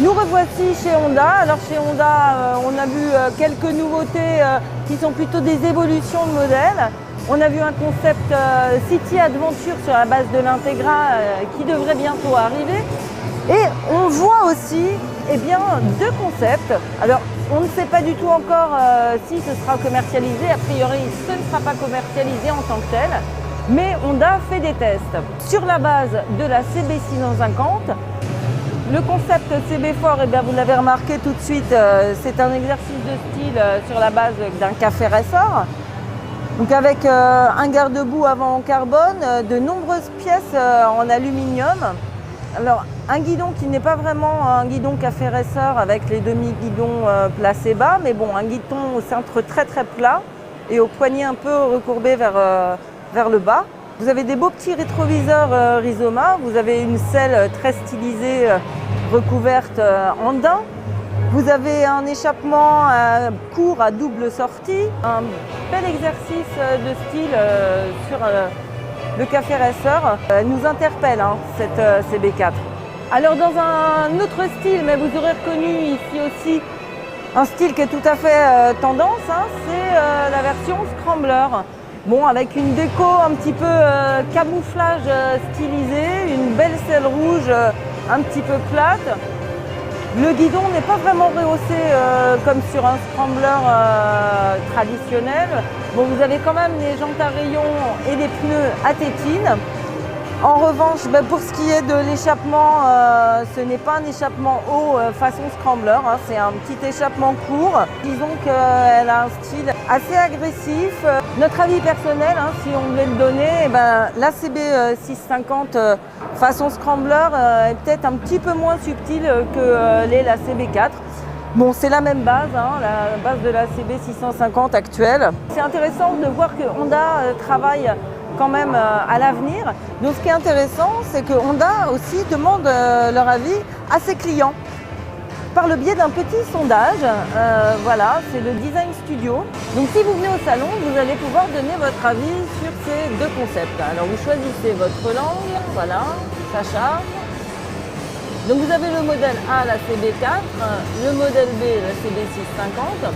Nous revoici chez Honda. Alors chez Honda, on a vu quelques nouveautés qui sont plutôt des évolutions de modèles. On a vu un concept City Adventure sur la base de l'Integra qui devrait bientôt arriver. Et on voit aussi deux concepts. Alors on ne sait pas du tout encore si ce sera commercialisé. A priori, ce ne sera pas commercialisé en tant que tel. Mais Honda fait des tests sur la base de la CB650. Le concept CB4, vous l'avez remarqué tout de suite, c'est un exercice de style sur la base d'un café racer. Donc avec un garde-boue avant en carbone, de nombreuses pièces en aluminium. Alors un guidon qui n'est pas vraiment un guidon café racer avec les demi-guidons placés bas, mais bon, un guidon au centre très très plat et au poignet un peu recourbé vers le bas. Vous avez des beaux petits rétroviseurs Rizoma, vous avez une selle très stylisée recouverte en daim. Vous avez un échappement court à double sortie, un bel exercice de style sur le café racer. Elle nous interpelle cette CB4. Alors dans un autre style, mais vous aurez reconnu ici aussi un style qui est tout à fait tendance, c'est la version Scrambler. Bon, avec une déco un petit peu camouflage stylisé, une belle selle rouge un petit peu plate. Le guidon n'est pas vraiment rehaussé comme sur un Scrambler traditionnel. Bon, vous avez quand même les jantes à rayons et les pneus à tétine. En revanche, pour ce qui est de l'échappement, ce n'est pas un échappement haut façon Scrambler, c'est un petit échappement court. Disons qu'elle a un style assez agressif. Notre avis personnel, si on voulait le donner, la CB650 façon Scrambler est peut-être un petit peu moins subtile que l'est la CB4. Bon, c'est la même base, la base de la CB650 actuelle. C'est intéressant de voir que Honda travaille quand même à l'avenir. Donc ce qui est intéressant, c'est que Honda aussi demande leur avis à ses clients par le biais d'un petit sondage. Voilà, c'est le Design Studio. Donc si vous venez au salon, vous allez pouvoir donner votre avis sur ces deux concepts. Alors vous choisissez votre langue, voilà, ça charge. Donc vous avez le modèle A, la CB4, le modèle B, la CB650.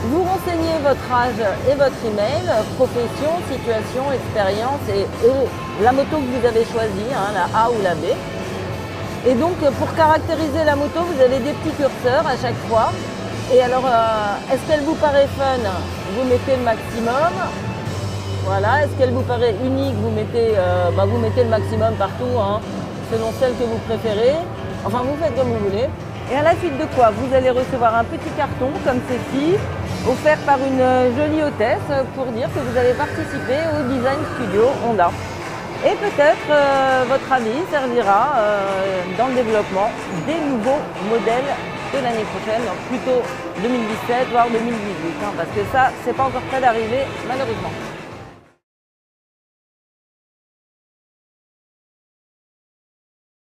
Vous renseignez votre âge et votre email, profession, situation, expérience et la moto que vous avez choisie, la A ou la B. Et donc pour caractériser la moto, vous avez des petits curseurs à chaque fois. Et alors, est-ce qu'elle vous paraît fun? Vous mettez le maximum. Voilà. Est-ce qu'elle vous paraît unique? Vous mettez le maximum partout, selon celle que vous préférez. Enfin, vous faites comme vous voulez. Et à la suite de quoi, vous allez recevoir un petit carton comme ceci, offert par une jolie hôtesse pour dire que vous avez participé au Design Studio Honda. Et peut-être votre avis servira dans le développement des nouveaux modèles de l'année prochaine, plutôt 2017 voire 2018, parce que ça, c'est pas encore prêt d'arriver malheureusement.